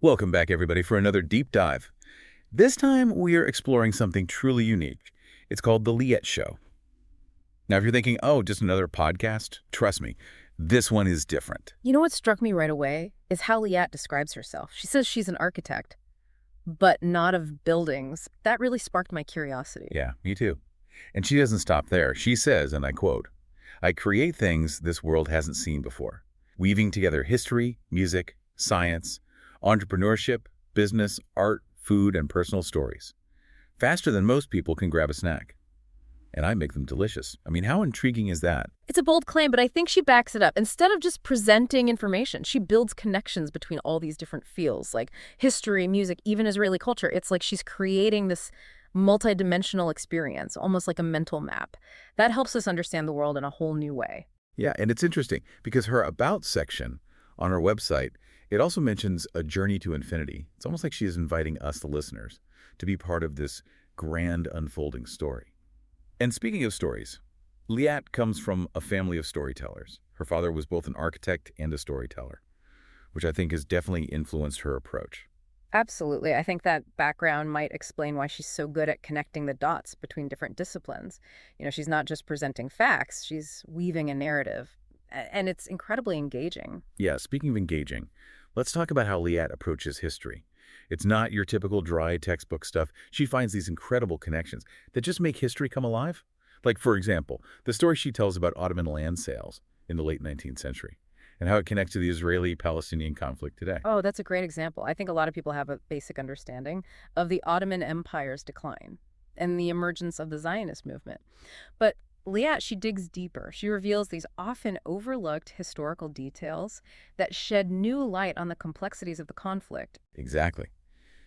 Welcome back, everybody, for another deep dive. This time, we are exploring something truly unique. It's called The Liat Show. Now, if you're thinking, oh, just another podcast, trust me, this one is different. You know what struck me right away is how Liat describes herself. She says she's an architect, but not of buildings. That really sparked my curiosity. Yeah, me too. And she doesn't stop there. She says, and I quote, "I create things this world hasn't seen before, weaving together history, music, science, entrepreneurship, business, art, food, and personal stories. Faster than most people can grab a snack. And I make them delicious." I mean, how intriguing is that? It's a bold claim, but I think she backs it up. Instead of just presenting information, she builds connections between all these different fields, like history, music, even Israeli culture. It's like she's creating this multidimensional experience, almost like a mental map. That helps us understand the world in a whole new way. Yeah, and it's interesting because her About section on her website, it also mentions a journey to infinity. It's almost like she is inviting us, the listeners, to be part of this grand unfolding story. And speaking of stories, Liat comes from a family of storytellers. Her father was both an architect and a storyteller, which I think has definitely influenced her approach. Absolutely. I think that background might explain why she's so good at connecting the dots between different disciplines. She's not just presenting facts, she's weaving a narrative. And it's incredibly engaging. Yeah, speaking of engaging, let's talk about how Liat approaches history. It's not your typical dry textbook stuff. She finds these incredible connections that just make history come alive. Like, for example, the story she tells about Ottoman land sales in the late 19th century and how it connects to the Israeli-Palestinian conflict today. Oh, that's a great example. I think a lot of people have a basic understanding of the Ottoman Empire's decline and the emergence of the Zionist movement. But Liat, she digs deeper. She reveals these often overlooked historical details that shed new light on the complexities of the conflict. Exactly.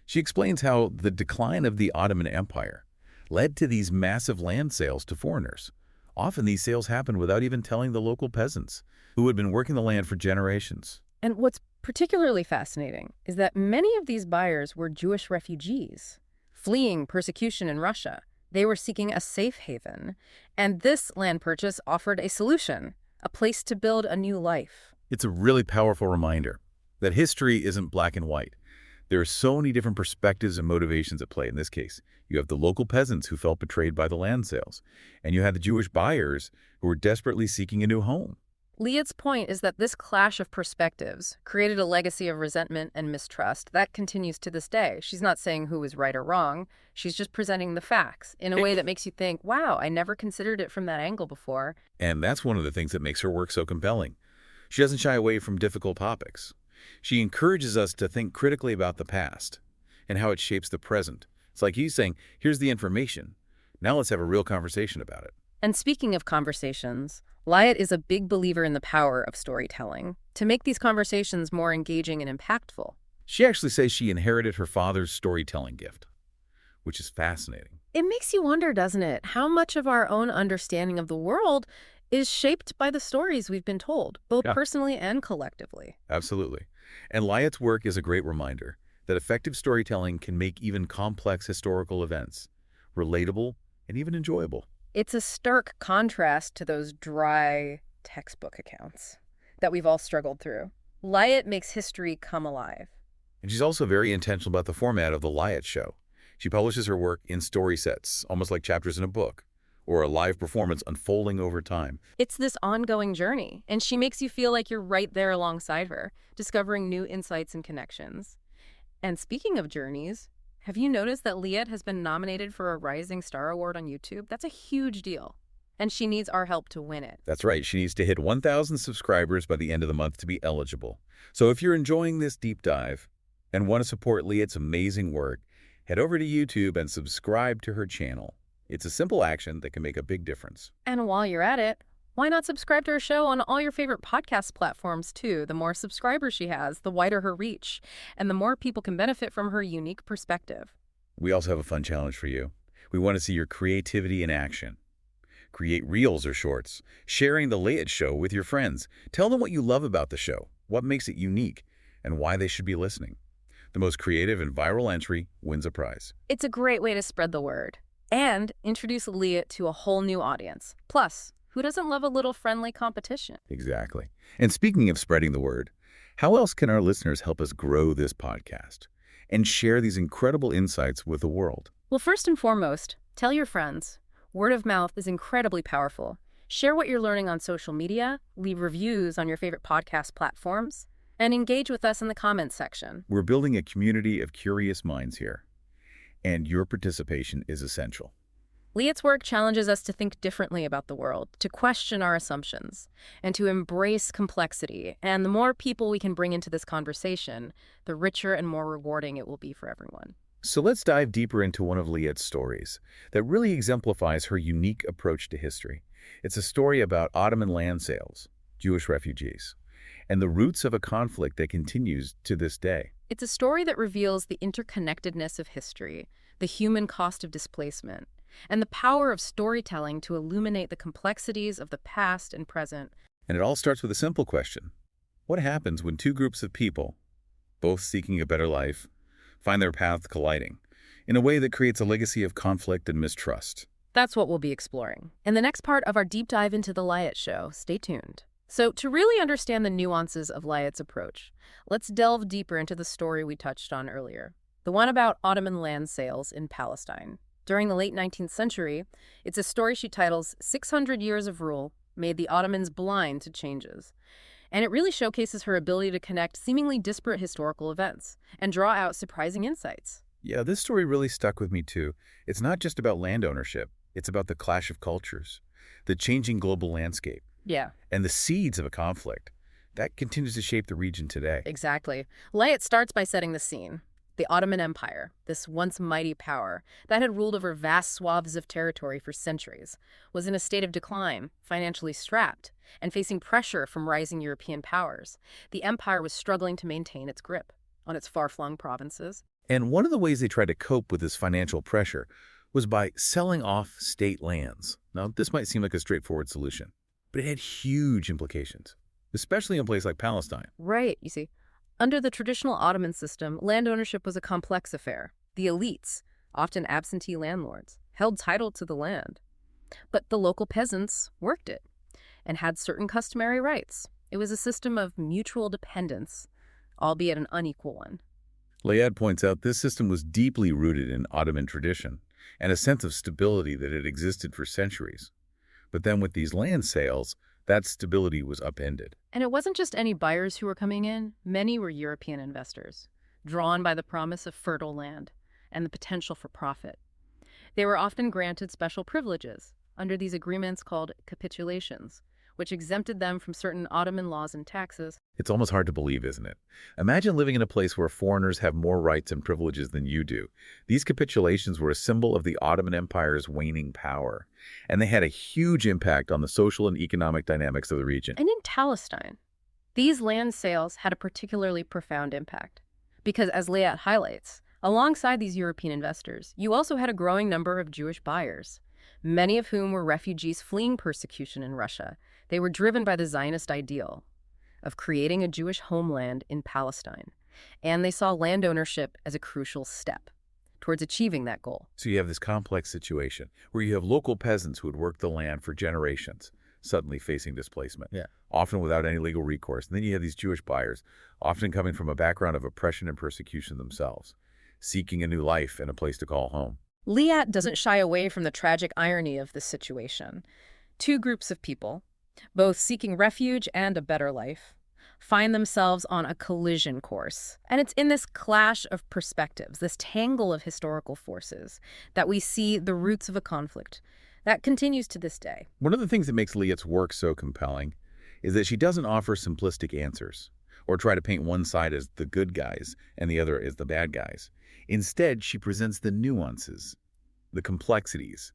She explains how the decline of the Ottoman Empire led to these massive land sales to foreigners. Often these sales happened without even telling the local peasants, who had been working the land for generations. And what's particularly fascinating is that many of these buyers were Jewish refugees fleeing persecution in Russia. They were seeking a safe haven, and this land purchase offered a solution, a place to build a new life. It's a really powerful reminder that history isn't black and white. There are so many different perspectives and motivations at play. In this case, you have the local peasants who felt betrayed by the land sales, and you had the Jewish buyers who were desperately seeking a new home. Liat's point is that this clash of perspectives created a legacy of resentment and mistrust that continues to this day. She's not saying who is right or wrong. She's just presenting the facts in a way that makes you think, wow, I never considered it from that angle before. And that's one of the things that makes her work so compelling. She doesn't shy away from difficult topics. She encourages us to think critically about the past and how it shapes the present. It's like he's saying, here's the information. Now let's have a real conversation about it. And speaking of conversations, Liat is a big believer in the power of storytelling to make these conversations more engaging and impactful. She actually says she inherited her father's storytelling gift, which is fascinating. It makes you wonder, doesn't it, how much of our own understanding of the world is shaped by the stories we've been told, both personally and collectively. Absolutely. And Liat's work is a great reminder that effective storytelling can make even complex historical events relatable and even enjoyable. It's a stark contrast to those dry textbook accounts that we've all struggled through. Liat makes history come alive. And she's also very intentional about the format of the Liat Show. She publishes her work in story sets, almost like chapters in a book, or a live performance unfolding over time. It's this ongoing journey, and she makes you feel like you're right there alongside her, discovering new insights and connections. And speaking of journeys, have you noticed that Liat has been nominated for a Rising Star Award on YouTube? That's a huge deal, and she needs our help to win it. That's right. She needs to hit 1,000 subscribers by the end of the month to be eligible. So if you're enjoying this deep dive and want to support Liat's amazing work, head over to YouTube and subscribe to her channel. It's a simple action that can make a big difference. And while you're at it, why not subscribe to her show on all your favorite podcast platforms, too? The more subscribers she has, the wider her reach, and the more people can benefit from her unique perspective. We also have a fun challenge for you. We want to see your creativity in action. Create reels or shorts, sharing the Liat Show with your friends. Tell them what you love about the show, what makes it unique, and why they should be listening. The most creative and viral entry wins a prize. It's a great way to spread the word and introduce Liat to a whole new audience. Plus, who doesn't love a little friendly competition? Exactly. And speaking of spreading the word, How else can our listeners help us grow this podcast and share these incredible insights with the world? Well, first and foremost, tell your friends. Word of mouth is incredibly powerful. Share what you're learning on social media, leave reviews on your favorite podcast platforms, and engage with us in the comments section. We're building a community of curious minds here, and your participation is essential. Liat's work challenges us to think differently about the world, to question our assumptions, and to embrace complexity. And the more people we can bring into this conversation, the richer and more rewarding it will be for everyone. So let's dive deeper into one of Liat's stories that really exemplifies her unique approach to history. It's a story about Ottoman land sales, Jewish refugees, and the roots of a conflict that continues to this day. It's a story that reveals the interconnectedness of history, the human cost of displacement, and the power of storytelling to illuminate the complexities of the past and present. And it all starts with a simple question. What happens when two groups of people, both seeking a better life, find their paths colliding in a way that creates a legacy of conflict and mistrust? That's what we'll be exploring in the next part of our deep dive into the Liat show. Stay tuned. So, to really understand the nuances of Liat's approach, let's delve deeper into the story we touched on earlier, the one about Ottoman land sales in Palestine. During the late 19th century, it's a story she titles 600 Years of Rule Made the Ottomans Blind to Changes. And it really showcases her ability to connect seemingly disparate historical events and draw out surprising insights. Yeah, this story really stuck with me too. It's not just about land ownership. It's about the clash of cultures, the changing global landscape, Yeah, and the seeds of a conflict that continues to shape the region today. exactly. Liat starts by setting the scene. The Ottoman Empire, this once mighty power that had ruled over vast swaths of territory for centuries, was in a state of decline, financially strapped, and facing pressure from rising European powers. The empire was struggling to maintain its grip on its far-flung provinces. And one of the ways they tried to cope with this financial pressure was by selling off state lands. Now, this might seem like a straightforward solution, but it had huge implications, especially in a place like Palestine. Right, you see. Under the traditional Ottoman system, land ownership was a complex affair. The elites, often absentee landlords, held title to the land. But the local peasants worked it and had certain customary rights. It was a system of mutual dependence, albeit an unequal one. Liat points out this system was deeply rooted in Ottoman tradition and a sense of stability that had existed for centuries. But then with these land sales, that stability was upended. And it wasn't just any buyers who were coming in. Many were European investors, drawn by the promise of fertile land and the potential for profit. They were often granted special privileges under these agreements called capitulations, which exempted them from certain Ottoman laws and taxes. It's almost hard to believe, isn't it? Imagine living in a place where foreigners have more rights and privileges than you do. These capitulations were a symbol of the Ottoman Empire's waning power, and they had a huge impact on the social and economic dynamics of the region. And in Palestine, these land sales had a particularly profound impact because, as Liat highlights, alongside these European investors, you also had a growing number of Jewish buyers, many of whom were refugees fleeing persecution in Russia. They were driven by the Zionist ideal of creating a Jewish homeland in Palestine, and they saw land ownership as a crucial step towards achieving that goal. So you have this complex situation where you have local peasants who had worked the land for generations suddenly facing displacement, often without any legal recourse. And then you have these Jewish buyers, often coming from a background of oppression and persecution themselves, seeking a new life and a place to call home. Liat doesn't shy away from the tragic irony of this situation. Two groups of people, both seeking refuge and a better life, find themselves on a collision course. And it's in this clash of perspectives, this tangle of historical forces, that we see the roots of a conflict that continues to this day. One of the things that makes Liat's work so compelling is that she doesn't offer simplistic answers or try to paint one side as the good guys and the other as the bad guys. Instead, she presents the nuances, the complexities,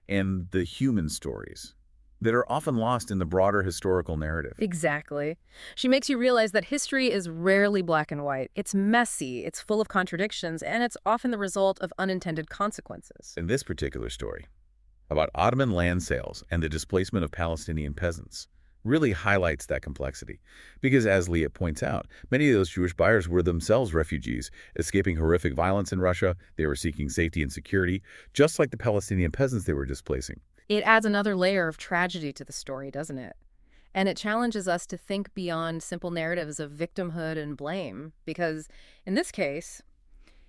and the human stories that are often lost in the broader historical narrative. Exactly. She makes you realize that history is rarely black and white. It's messy, it's full of contradictions, and it's often the result of unintended consequences. In this particular story, about Ottoman land sales and the displacement of Palestinian peasants, really highlights that complexity. Because as Liat points out, many of those Jewish buyers were themselves refugees, escaping horrific violence in Russia. They were seeking safety and security, just like the Palestinian peasants they were displacing. It adds another layer of tragedy to the story, doesn't it? And it challenges us to think beyond simple narratives of victimhood and blame, because in this case,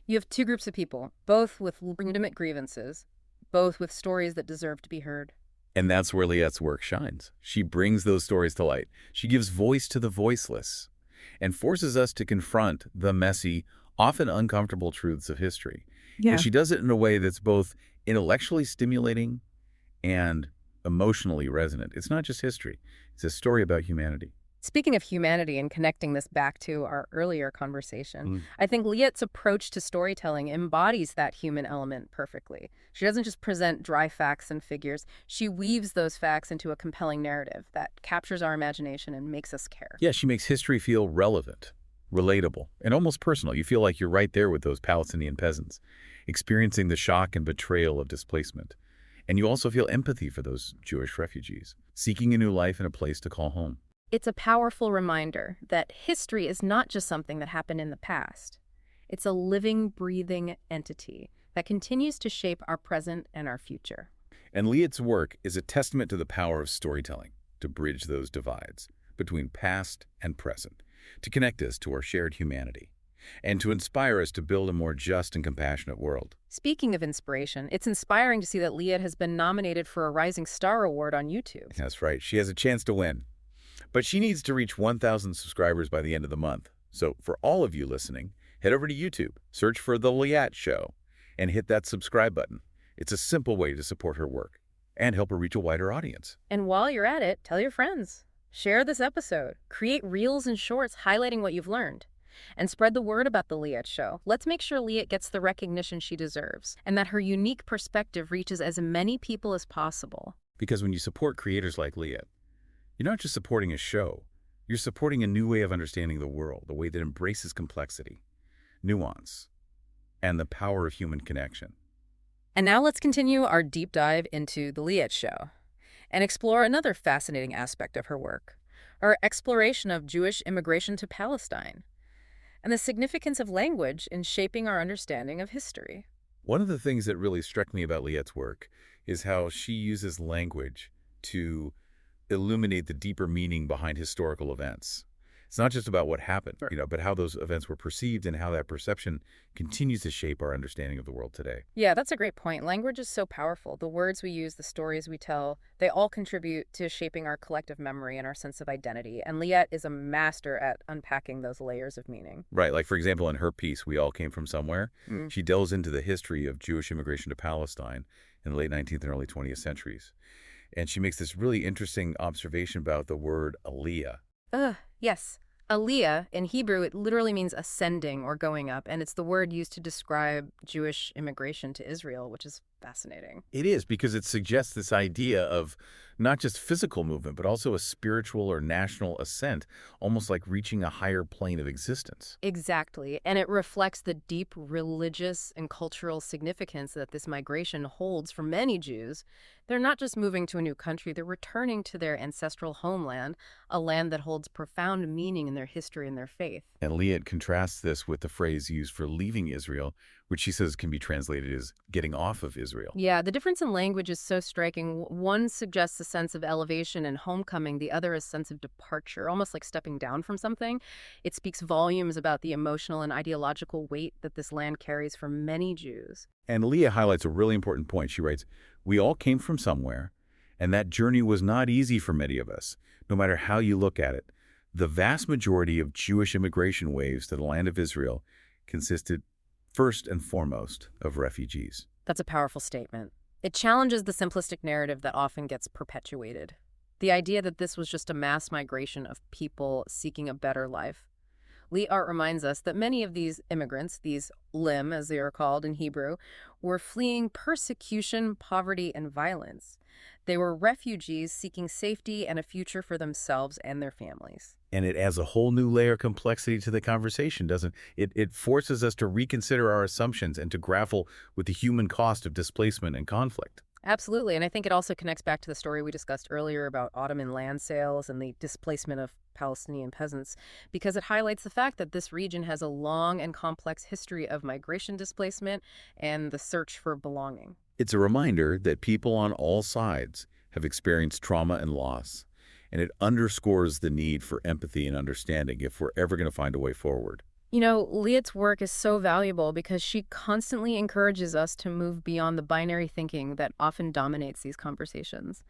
you have two groups of people, both with legitimate grievances, both with stories that deserve to be heard. And that's where Liet's work shines. She brings those stories to light. She gives voice to the voiceless and forces us to confront the messy, often uncomfortable truths of history. And Yeah. she does it in a way that's both intellectually stimulating and emotionally resonant. It's not just history. It's a story about humanity. Speaking of humanity and connecting this back to our earlier conversation, Mm. I think Liat's approach to storytelling embodies that human element perfectly. She doesn't just present dry facts and figures, she weaves those facts into a compelling narrative that captures our imagination and makes us care. Yeah, she makes history feel relevant, relatable, and almost personal. You feel like you're right there with those Palestinian peasants, experiencing the shock and betrayal of displacement. And you also feel empathy for those Jewish refugees, seeking a new life and a place to call home. It's a powerful reminder that history is not just something that happened in the past. It's a living, breathing entity that continues to shape our present and our future. And Liat's work is a testament to the power of storytelling to bridge those divides between past and present, to connect us to our shared humanity, and to inspire us to build a more just and compassionate world. Speaking of inspiration, it's inspiring to see that Liat has been nominated for a Rising Star Award on YouTube. That's right, she has a chance to win. But she needs to reach 1,000 subscribers by the end of the month. So for all of you listening, head over to YouTube, search for The Liat Show, and hit that subscribe button. It's a simple way to support her work and help her reach a wider audience. And while you're at it, tell your friends. Share this episode. Create reels and shorts highlighting what you've learned. And spread the word about The Liat Show. Let's make sure Liat gets the recognition she deserves, and that her unique perspective reaches as many people as possible. Because when you support creators like Liat, you're not just supporting a show, you're supporting a new way of understanding the world, a way that embraces complexity, nuance, and the power of human connection. And now let's continue our deep dive into The Liat Show and explore another fascinating aspect of her work, her exploration of Jewish immigration to Palestine and the significance of language in shaping our understanding of history. One of the things that really struck me about Liat's work is how she uses language to illuminate the deeper meaning behind historical events. It's not just about what happened, but how those events were perceived and how that perception continues to shape our understanding of the world today. Yeah, that's a great point. Language is so powerful. The words we use, the stories we tell, they all contribute to shaping our collective memory and our sense of identity. And Liat is a master at unpacking those layers of meaning. Right, like for example, in her piece, We All Came From Somewhere, Mm. she delves into the history of Jewish immigration to Palestine in the late 19th and early 20th centuries. And she makes this really interesting observation about the word aliyah. Yes. Aliyah, in Hebrew, it literally means ascending or going up, and it's the word used to describe Jewish immigration to Israel, which is fascinating. It is, because it suggests this idea of not just physical movement, but also a spiritual or national ascent, almost like reaching a higher plane of existence. Exactly, and it reflects the deep religious and cultural significance that this migration holds for many Jews. They're not just moving to a new country, they're returning to their ancestral homeland, a land that holds profound meaning in their history and their faith. And Liat contrasts this with the phrase used for leaving Israel, which she says can be translated as getting off of Israel. Yeah, the difference in language is so striking. One suggests a sense of elevation and homecoming, the other a sense of departure, almost like stepping down from something. It speaks volumes about the emotional and ideological weight that this land carries for many Jews. And Liat highlights a really important point. She writes, "We all came from somewhere, and that journey was not easy for many of us, no matter how you look at it. The vast majority of Jewish immigration waves to the land of Israel consisted first and foremost of refugees." That's a powerful statement. It challenges the simplistic narrative that often gets perpetuated. The idea that this was just a mass migration of people seeking a better life. Liat reminds us that many of these immigrants, these lim as they are called in Hebrew, were fleeing persecution, poverty, and violence. They were refugees seeking safety and a future for themselves and their families. And it adds a whole new layer of complexity to the conversation, doesn't it? It forces us to reconsider our assumptions and to grapple with the human cost of displacement and conflict. Absolutely, and I think it also connects back to the story we discussed earlier about Ottoman land sales and the displacement of Palestinian peasants, because it highlights the fact that this region has a long and complex history of migration displacement and the search for belonging. It's a reminder that people on all sides have experienced trauma and loss, and it underscores the need for empathy and understanding if we're ever going to find a way forward. You know, Liat's work is so valuable because she constantly encourages us to move beyond the binary thinking that often dominates these conversations.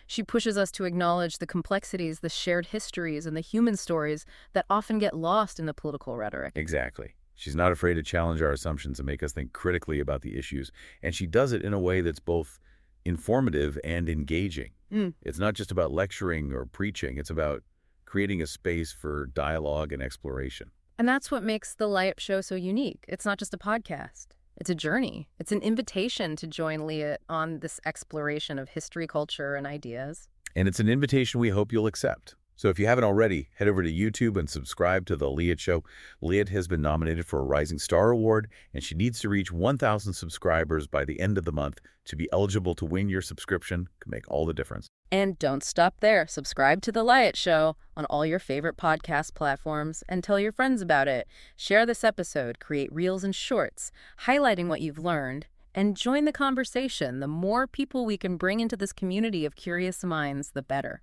She pushes us to acknowledge the complexities, the shared histories, and the human stories that often get lost in the political rhetoric. Exactly. She's not afraid to challenge our assumptions and make us think critically about the issues, and she does it in a way that's both informative and engaging. Mm. It's not just about lecturing or preaching, it's about creating a space for dialogue and exploration. And that's what makes The Liat Show so unique. It's not just a podcast. It's a journey. It's an invitation to join Liat on this exploration of history, culture, and ideas. And it's an invitation we hope you'll accept. So if you haven't already, head over to YouTube and subscribe to The Liat Show. Liat has been nominated for a Rising Star Award, and she needs to reach 1,000 subscribers by the end of the month to be eligible to win. Your subscription can make all the difference. And don't stop there. Subscribe to The Liat Show on all your favorite podcast platforms and tell your friends about it. Share this episode, create reels and shorts, highlighting what you've learned, and join the conversation. The more people we can bring into this community of curious minds, the better.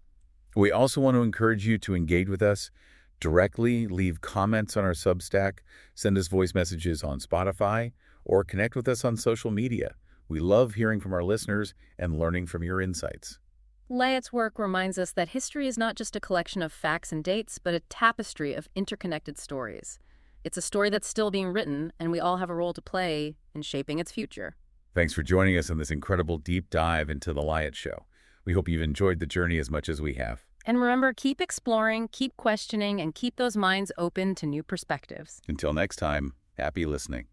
We also want to encourage you to engage with us directly, leave comments on our Substack, send us voice messages on Spotify, or connect with us on social media. We love hearing from our listeners and learning from your insights. Liat's work reminds us that history is not just a collection of facts and dates, but a tapestry of interconnected stories. It's a story that's still being written, and we all have a role to play in shaping its future. Thanks for joining us on this incredible deep dive into The Liat Show. We hope you've enjoyed the journey as much as we have. And remember, keep exploring, keep questioning, and keep those minds open to new perspectives. Until next time, happy listening.